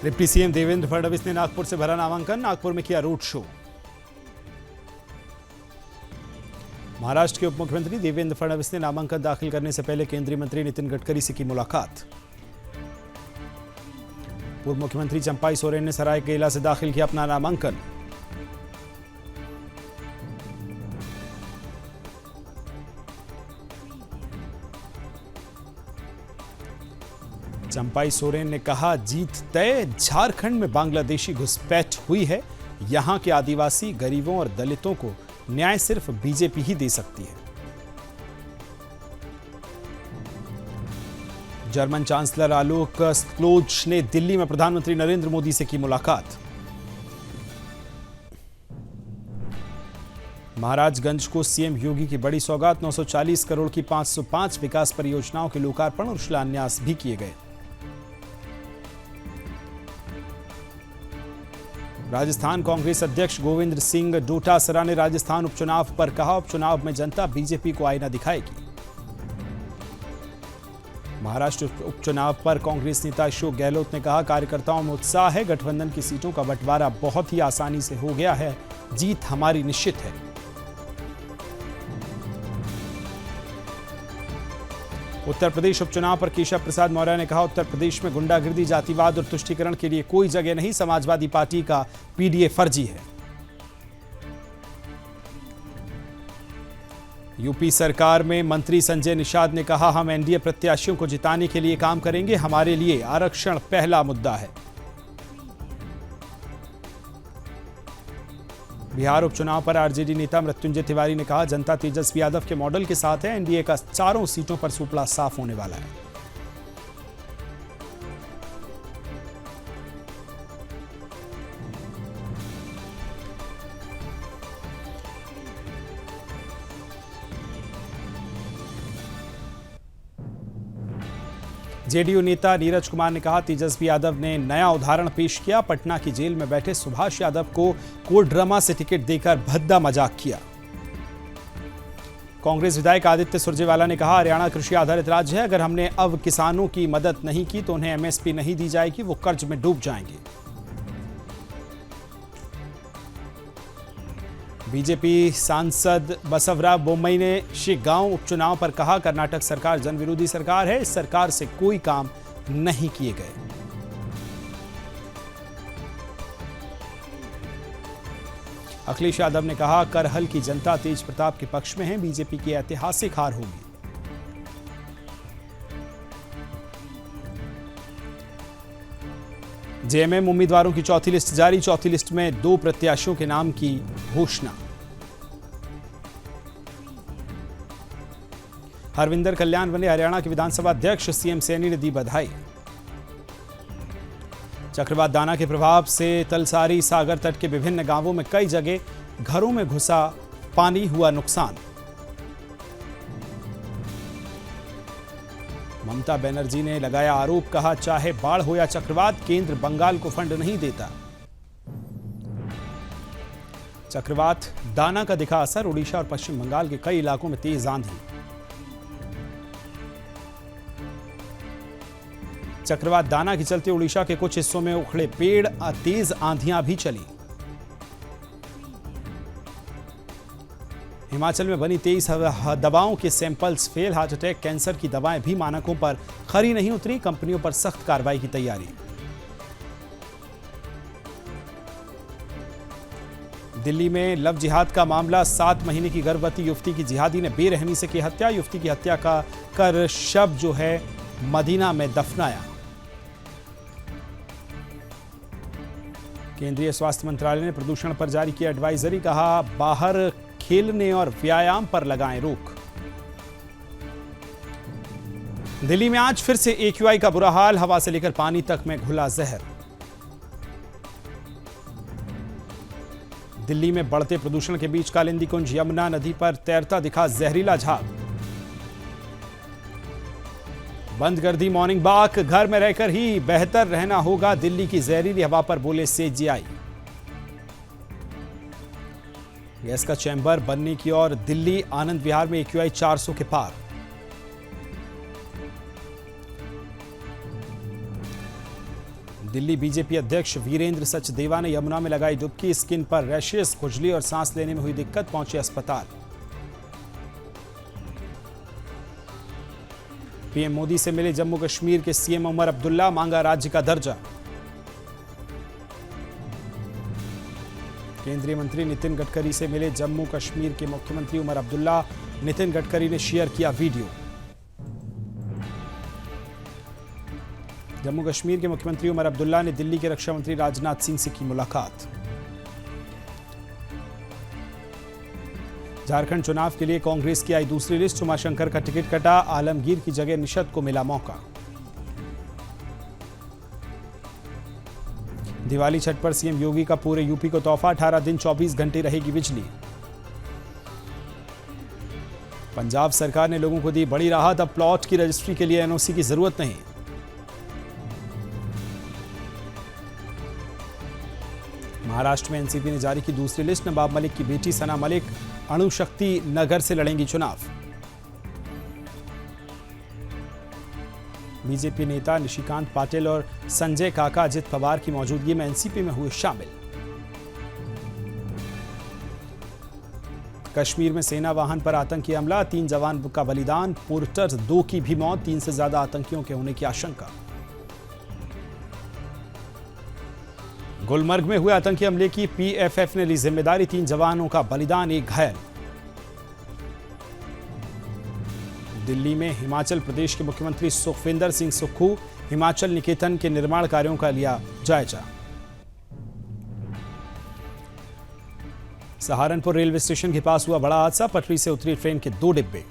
Deputy CM Devendra Fadnavis ने नागपुर से भरा नामांकन, नागपुर में किया रोड शो। महाराष्ट्र के उप मुख्यमंत्री देवेंद्र फडणवीस ने नामांकन दाखिल करने से पहले केंद्रीय मंत्री नितिन गडकरी से की मुलाकात। पूर्व मुख्यमंत्री चंपाई सोरेन ने सरायकेला से दाखिल किया अपना नामांकन। चंपाई सोरेन ने कहा, जीत तय, झारखंड में बांग्लादेशी घुसपैठ हुई है। यहां के आदिवासी, गरीबों और दलितों को न्याय सिर्फ बीजेपी ही दे सकती है। जर्मन चांसलर आलोक स्क्लोज ने दिल्ली में प्रधानमंत्री नरेंद्र मोदी से की मुलाकात। महाराजगंज को सीएम योगी की बड़ी सौगात, 940 करोड़ की 505 विकास परियोजनाओं के लोकार्पण और शिलान्यास भी किए गए। राजस्थान कांग्रेस अध्यक्ष गोविंद सिंह डोटासरा ने राजस्थान उपचुनाव पर कहा, उपचुनाव में जनता बीजेपी को आईना दिखाएगी। महाराष्ट्र उपचुनाव पर कांग्रेस नेता अशोक गहलोत ने कहा, कार्यकर्ताओं में उत्साह है, गठबंधन की सीटों का बंटवारा बहुत ही आसानी से हो गया है, जीत हमारी निश्चित है। उत्तर प्रदेश उपचुनाव पर केशव प्रसाद मौर्य ने कहा, उत्तर प्रदेश में गुंडागिर्दी, जातिवाद और तुष्टीकरण के लिए कोई जगह नहीं, समाजवादी पार्टी का पीडीए फर्जी है। यूपी सरकार में मंत्री संजय निषाद ने कहा, हम एनडीए प्रत्याशियों को जिताने के लिए काम करेंगे, हमारे लिए आरक्षण पहला मुद्दा है। बिहार उपचुनाव पर आरजेडी नेता मृत्युंजय तिवारी ने कहा, जनता तेजस्वी यादव के मॉडल के साथ है, एनडीए का चारों सीटों पर सुपड़ा साफ होने वाला है। जेडीयू नेता नीरज कुमार ने कहा, तेजस्वी यादव ने नया उदाहरण पेश किया, पटना की जेल में बैठे सुभाष यादव को कोडरमा से टिकट देकर भद्दा मजाक किया। कांग्रेस विधायक आदित्य सुरजेवाला ने कहा, हरियाणा कृषि आधारित राज्य है, अगर हमने अब किसानों की मदद नहीं की तो उन्हें एमएसपी नहीं दी जाएगी, वो कर्ज में डूब जाएंगे। बीजेपी सांसद बसवराज बोम्मई ने शिगांव उपचुनाव पर कहा, कर्नाटक सरकार जनविरोधी सरकार है, इस सरकार से कोई काम नहीं किए गए। अखिलेश यादव ने कहा, करहल की जनता तेज प्रताप के पक्ष में है, बीजेपी की ऐतिहासिक हार होगी। जेएमएम उम्मीदवारों की चौथी लिस्ट जारी, चौथी लिस्ट में 2 प्रत्याशियों के नाम की घोषणा। हरविंदर कल्याण बने हरियाणा के विधानसभा अध्यक्ष, सीएम सैनी ने दी बधाई। चक्रवात दाना के प्रभाव से तलसारी सागर तट के विभिन्न गांवों में कई जगह घरों में घुसा पानी, हुआ नुकसान। ममता बनर्जी ने लगाया आरोप, कहा, चाहे बाढ़ हो या चक्रवात, केंद्र बंगाल को फंड नहीं देता। चक्रवात दाना का दिखा असर, ओडिशा और पश्चिम बंगाल के कई इलाकों में तेज आंधी। चक्रवात दाना के चलते ओडिशा के कुछ हिस्सों में उखड़े पेड़, तेज आंधियां भी चली। हिमाचल में बनी 23 दवाओं के samples fail, heart attack, cancer की दवाएं भी मानकों पर खरी नहीं उतरी, कंपनियों पर सख्त कार्रवाई की तैयारी। दिल्ली में लव जिहाद का मामला, 7 महीने की गर्भवती युवती की जिहादी ने बेरहमी से की हत्या, युवती की हत्या कर शव जो है मदीना में दफनाया। केंद्रीय स्वास्थ्य मंत्रालय ने प्रदूषण पर जारी किया एडवाइजरी, कहा, बाहर खेलने और व्यायाम पर लगाएं रोक। दिल्ली में आज फिर से AQI का बुरा हाल, हवा से लेकर पानी तक में घुला जहर। दिल्ली में बढ़ते प्रदूषण के बीच कालिंदी कुंज यमुना नदी पर तैरता दिखा जहरीला झाग। बंद कर दी मॉर्निंग वॉक, घर में रहकर ही बेहतर रहना होगा, दिल्ली की जहरीली हवा पर बोले CGI। गैस का चैम्बर बनने की और दिल्ली आनंद विहार में AQI 400 के पार। दिल्ली बीजेपी अध्यक्ष वीरेंद्र सचदेवा ने यमुना में लगाई डुबकी, स्किन पर रैशेस, खुजली और सांस लेने में हुई दिक्कत, पहुंचे अस्पताल। पीएम मोदी से मिले जम्मू कश्मीर के सीएम उमर अब्दुल्ला, मांगा राज्य का दर्जा। केंद्रीय मंत्री नितिन गडकरी से मिले जम्मू कश्मीर के मुख्यमंत्री उमर अब्दुल्ला, नितिन गडकरी ने शेयर किया वीडियो। जम्मू कश्मीर के मुख्यमंत्री उमर अब्दुल्ला ने दिल्ली के रक्षा मंत्री राजनाथ सिंह से की मुलाकात। झारखंड चुनाव के लिए कांग्रेस की आई दूसरी लिस्ट, उमाशंकर का टिकट कटा, आलमगीर की जगह निषद को मिला मौका। दिवाली छठ पर सीएम योगी का पूरे यूपी को तोहफा, 18 दिन 24 घंटे रहेगी बिजली। पंजाब सरकार ने लोगों को दी बड़ी राहत, अब प्लॉट की रजिस्ट्री के लिए एनओसी की जरूरत नहीं। महाराष्ट्र में एनसीपी ने जारी की दूसरी लिस्ट, नवाब मलिक की बेटी सना मलिक अणुशक्ति नगर से लड़ेंगी चुनाव। बीजेपी नेता निशिकांत पाटिल और संजय काका अजित पवार की मौजूदगी में एनसीपी में हुए शामिल। कश्मीर में सेना वाहन पर आतंकी हमला, 3 जवान का बलिदान, पोर्टर 2 की भी मौत, 3 से ज्यादा आतंकियों के होने की आशंका। गुलमर्ग में हुए आतंकी हमले की पीएफएफ ने ली जिम्मेदारी, 3 जवानों का बलिदान, 1 घायल। दिल्ली में हिमाचल प्रदेश के मुख्यमंत्री सुखविंदर सिंह सुक्खू हिमाचल निकेतन के निर्माण कार्यों का लिया जायजा। सहारनपुर रेलवे स्टेशन के पास हुआ बड़ा हादसा, पटरी से उतरी ट्रेन के 2 डिब्बे।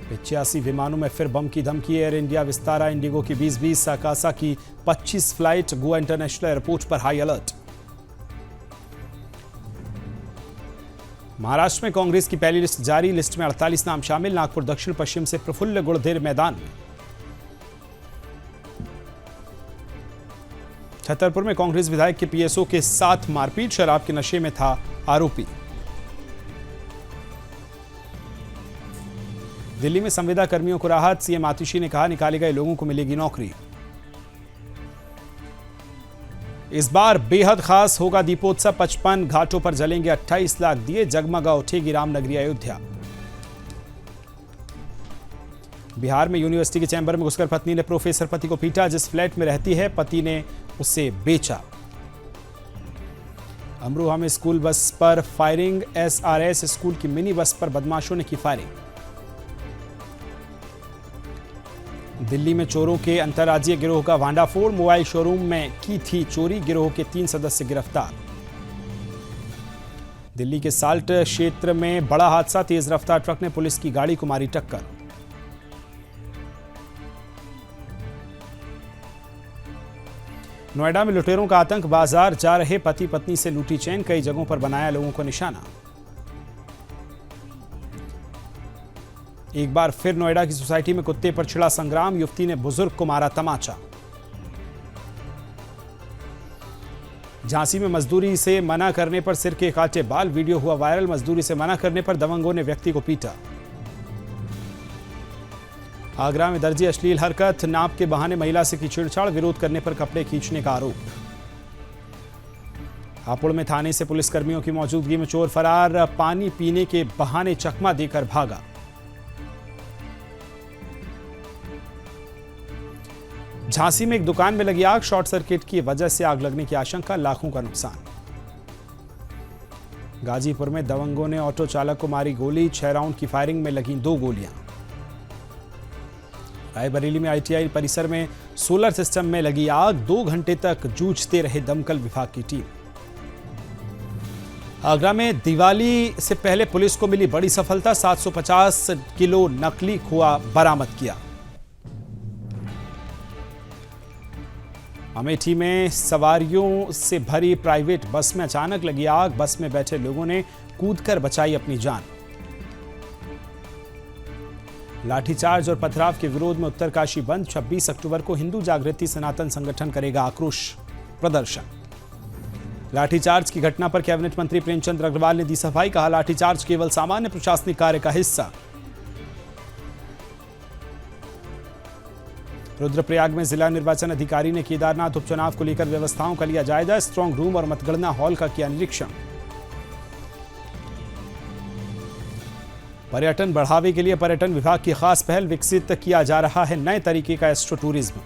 85 विमानों में फिर बम की धमकी, एयर इंडिया, विस्तारा, इंडिगो की 20-20, आकाशा की 25 फ्लाइट, गोवा इंटरनेशनल एयरपोर्ट पर हाई अलर्ट। महाराष्ट्र में कांग्रेस की पहली लिस्ट जारी, लिस्ट में 48 नाम शामिल, नागपुर दक्षिण पश्चिम से प्रफुल्ल गुड़धेर मैदान में। छतरपुर में कांग्रेस विधायक के पीएसओ के साथ मारपीट, शराब के नशे में था आरोपी। दिल्ली में संविदा कर्मियों को राहत, सीएम आतिशी ने कहा निकाले गए लोगों को मिलेगी नौकरी। इस बार बेहद खास होगा दीपोत्सव, 55 घाटों पर जलेंगे 28 लाख दिए, जगमगा उठेगी रामनगरी अयोध्या। बिहार में यूनिवर्सिटी के चैंबर में घुसकर पत्नी ने प्रोफेसर पति को पीटा, जिस फ्लैट में रहती है पति ने उसे बेचा। अमरोहा में स्कूल बस पर फायरिंग, एसआरएस स्कूल की मिनी बस पर बदमाशों ने की फायरिंग। दिल्ली में चोरों के अंतर्राज्यीय गिरोह का भांडाफोड़, मोबाइल शोरूम में की थी चोरी, गिरोह के 3 सदस्य गिरफ्तार। दिल्ली के साल्ट क्षेत्र में बड़ा हादसा, तेज रफ्तार ट्रक ने पुलिस की गाड़ी को मारी टक्कर। नोएडा में लुटेरों का आतंक, बाजार जा रहे पति पत्नी से लूटी चैन, कई जगहों पर बनाया लोगों को निशाना। एक बार फिर नोएडा की सोसाइटी में कुत्ते पर छिड़ा संग्राम, युवती ने बुजुर्ग को मारा तमाचा। झांसी में मजदूरी से मना करने पर सिर के काटे बाल, वीडियो हुआ वायरल, मजदूरी से मना करने पर दबंगों ने व्यक्ति को पीटा। आगरा में दर्जी अश्लील हरकत, नाप के बहाने महिला से की छेड़छाड़, विरोध करने पर कपड़े खींचने का आरोप। हापुड़ में थाने से पुलिसकर्मियों की मौजूदगी में चोर फरार, पानी पीने के बहाने चकमा देकर भागा। झांसी में एक दुकान में लगी आग, शॉर्ट सर्किट की वजह से आग लगने की आशंका, लाखों का नुकसान। गाजीपुर में दबंगों ने ऑटो चालक को मारी गोली, 6 राउंड की फायरिंग में लगी 2 गोलियां। रायबरेली में आईटीआई परिसर में सोलर सिस्टम में लगी आग, 2 घंटे तक जूझते रहे दमकल विभाग की टीम। आगरा में दिवाली से पहले पुलिस को मिली बड़ी सफलता, 750 किलो नकली खोआ बरामद किया। अमेठी में सवारियों से भरी प्राइवेट बस में अचानक लगी आग, बस में बैठे लोगों ने कूदकर बचाई अपनी जान। लाठीचार्ज और पथराव के विरोध में उत्तरकाशी बंद, 26 अक्टूबर को हिंदू जागृति सनातन संगठन करेगा आक्रोश प्रदर्शन। लाठीचार्ज की घटना पर कैबिनेट मंत्री प्रेमचंद अग्रवाल ने दी सफाई, कहा लाठीचार्ज केवल सामान्य प्रशासनिक कार्य का हिस्सा। रुद्रप्रयाग में जिला निर्वाचन अधिकारी ने केदारनाथ उपचुनाव को लेकर व्यवस्थाओं का लिया जायजा। स्ट्रांग रूम और मतगणना हॉल का किया निरीक्षण। पर्यटन बढ़ावे के लिए पर्यटन विभाग की खास पहल, विकसित किया जा रहा है नए तरीके का एस्ट्रो टूरिज्म।